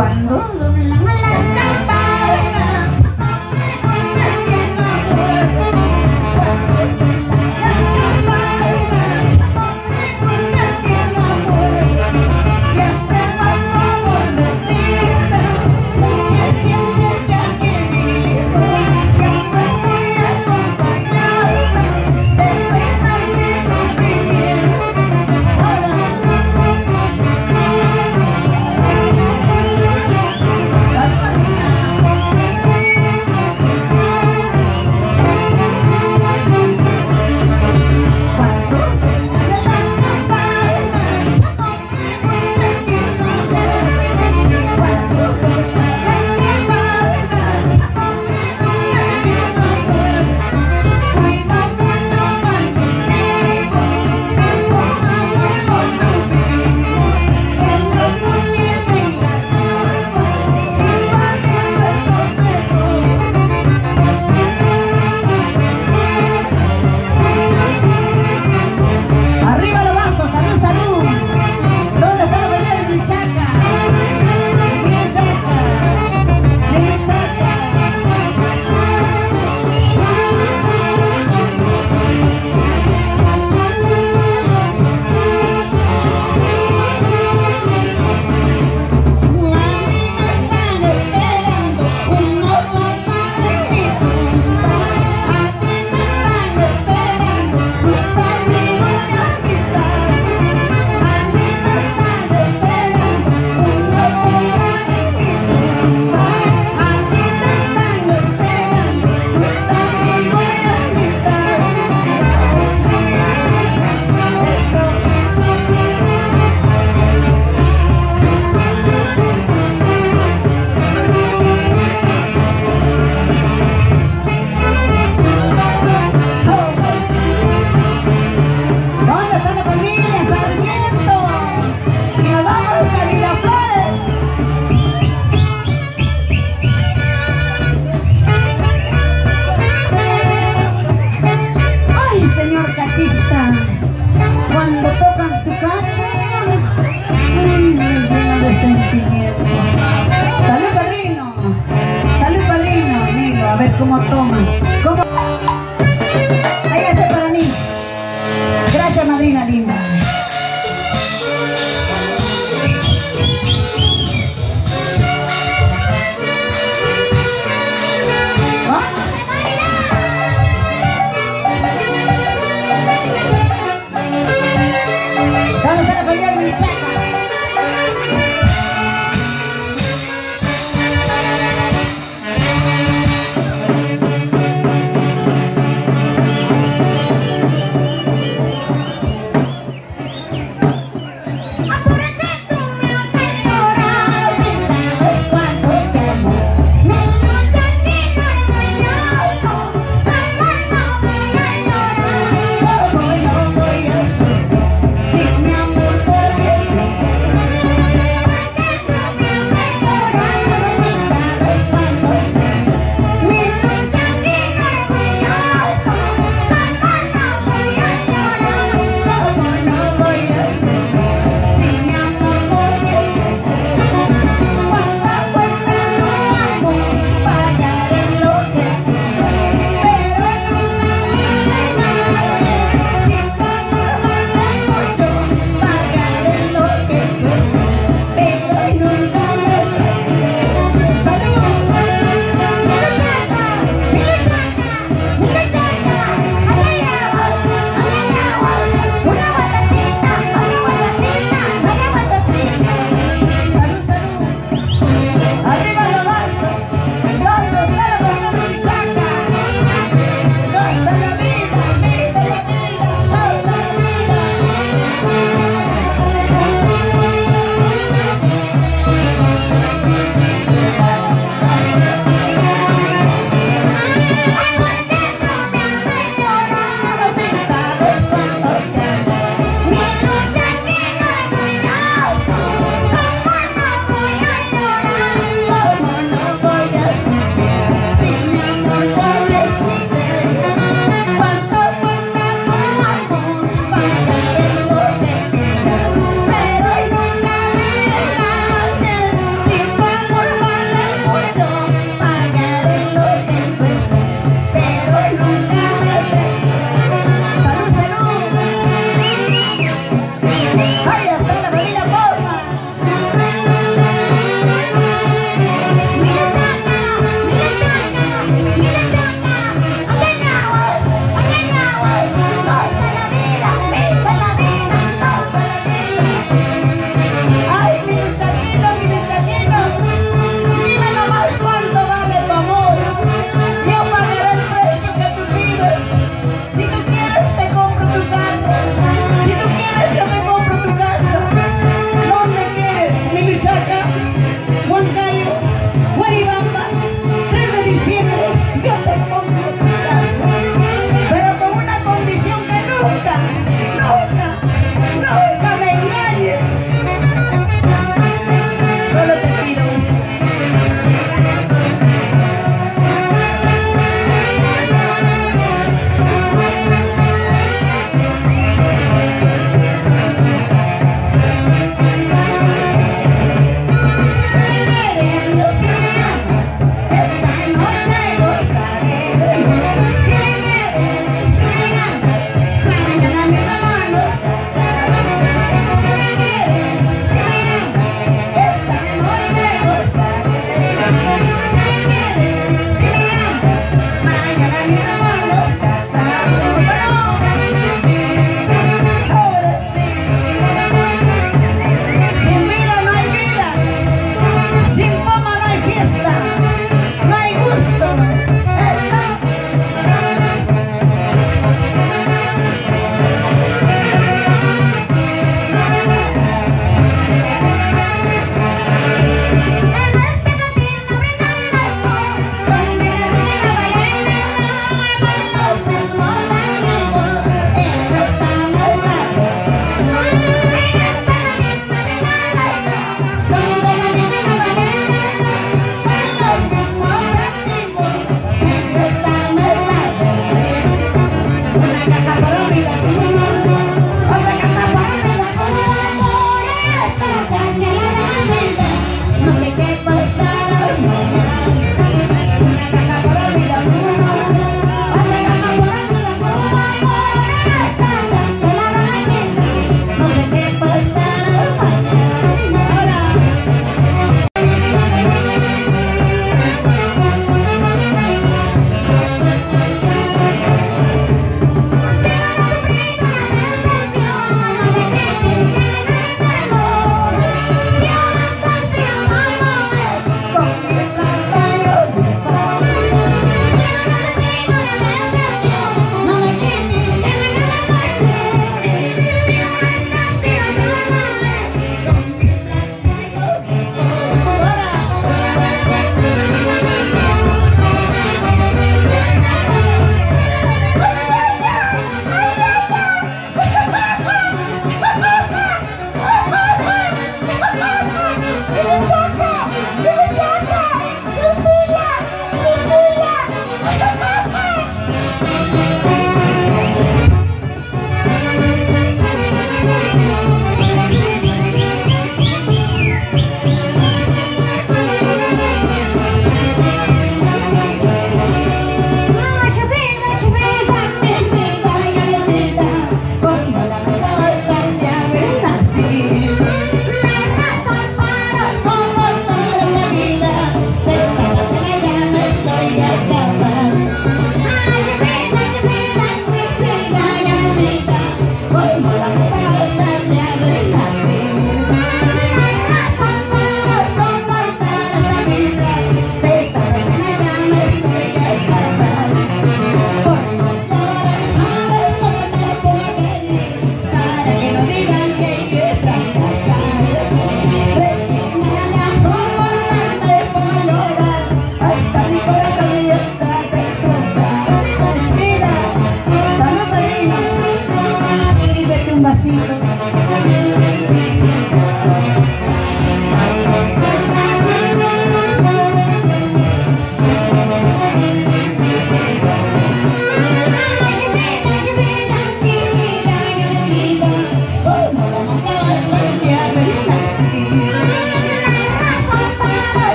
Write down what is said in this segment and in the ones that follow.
Cuando doblan las campanas, cómo toman, cómo... Véngase para mí. Gracias, madrina linda. Vamos a bailar mi chaca.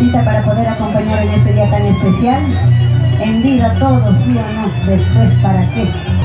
cita para poder acompañar en este día tan especial. En vida todo, sí o no, después ¿para qué?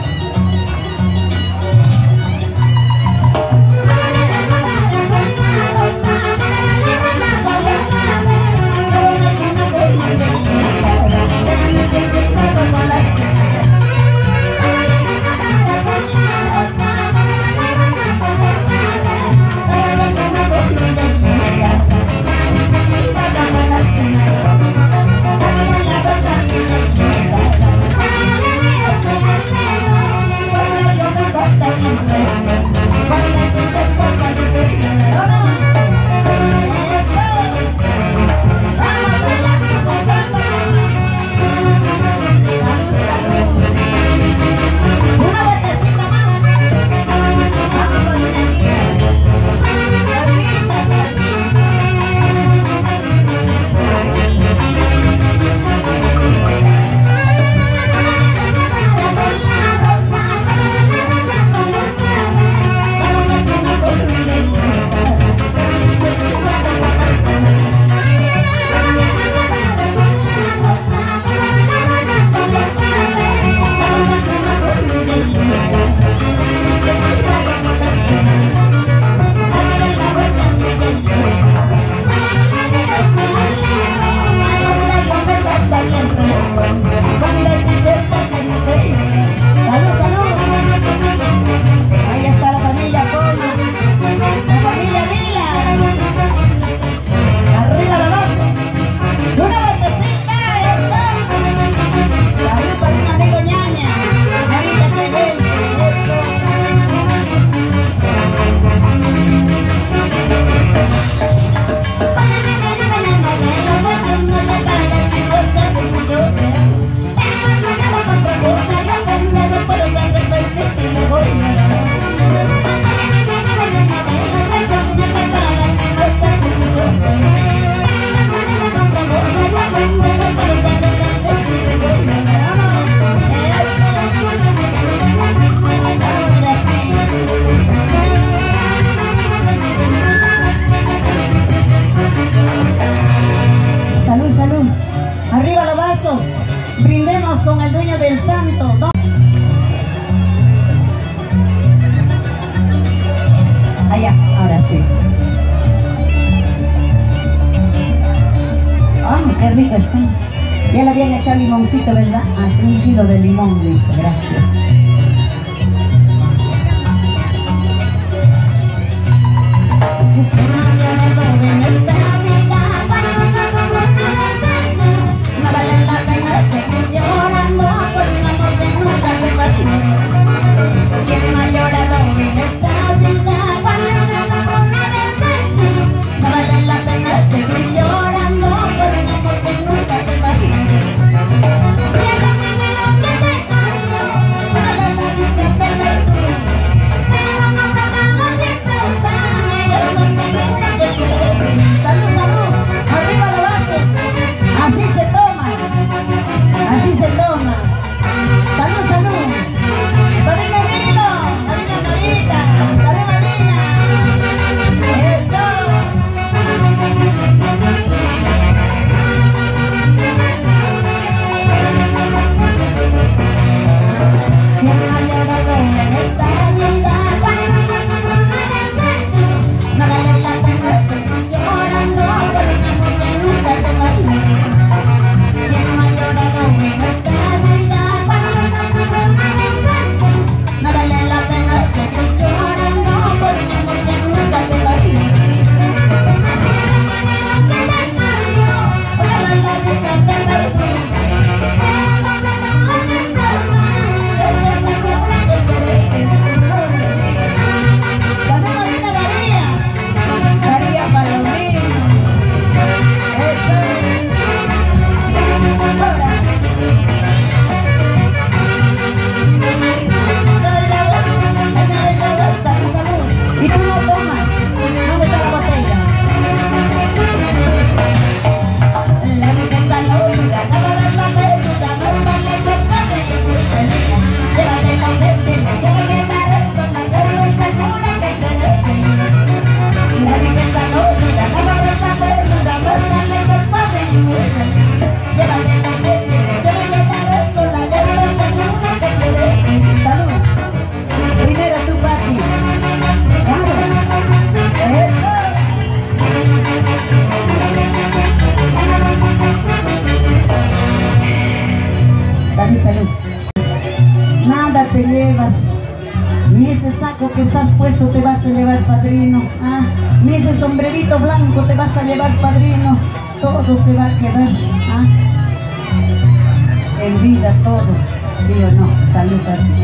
salud. Arriba los vasos. Brindemos con el dueño del santo. Allá, ahora sí. Qué rico está. Ya le habían echado limoncito, ¿verdad? Así un kilo de limón, dice. Gracias. No vale la pena seguir llorando por un amor que nunca te valió. ¿Quién no ha llorado en esta vida cuando no con una decencia? No vale la pena seguir llorando por un amor que nunca te valió. Siempre me lo que te amo, para la vida te perdí. Pero no te hago despertar, yo no sé nunca que quiero. Salud, salud, arriba los vasos. Así se toma, así se toma. Salud, salud. Padrino Nilo, padrina Norita, salud Marina. Eso. ¿Quién ha llorado en esta vida cuando no con una decencia? No vale la pena seguir llorando por un amor que nunca te valió. ¿Quién no ha llorado en esta vida cuando no con una decencia? No vale la pena seguir llorando por un amor que nunca te valió. Que te cambio, ojalá la vida te perdí. Pero no me hagas despertar, desde la cobra que querés. Salud Marina Daría, Daría Palomino. Eso. Ahora. Dale la voz, salud, salud. Y tú no tomas. ¿Dónde está la botella? La vida está locura, la balanza perduda, más vale que pase que se termina. Llévate la mentira, yo me quedaré sola, pero no segura que se detiene. La vida está locura, la balanza perduda, más vale que pase que se termina. Llévate la mentira, yo me quedaré sola, pero no segura que se detiene. Salud. Primero tú, papi. Eso. Salud, salud. Nada te llevas, ni ese saco que estás puesto te vas a llevar, padrino. Ni ese sombrerito blanco te vas a llevar, padrino. Todo se va a quedar. En vida todo, ¿sí o no? Salud, padrino.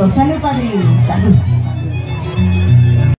Salud, padrino, salud.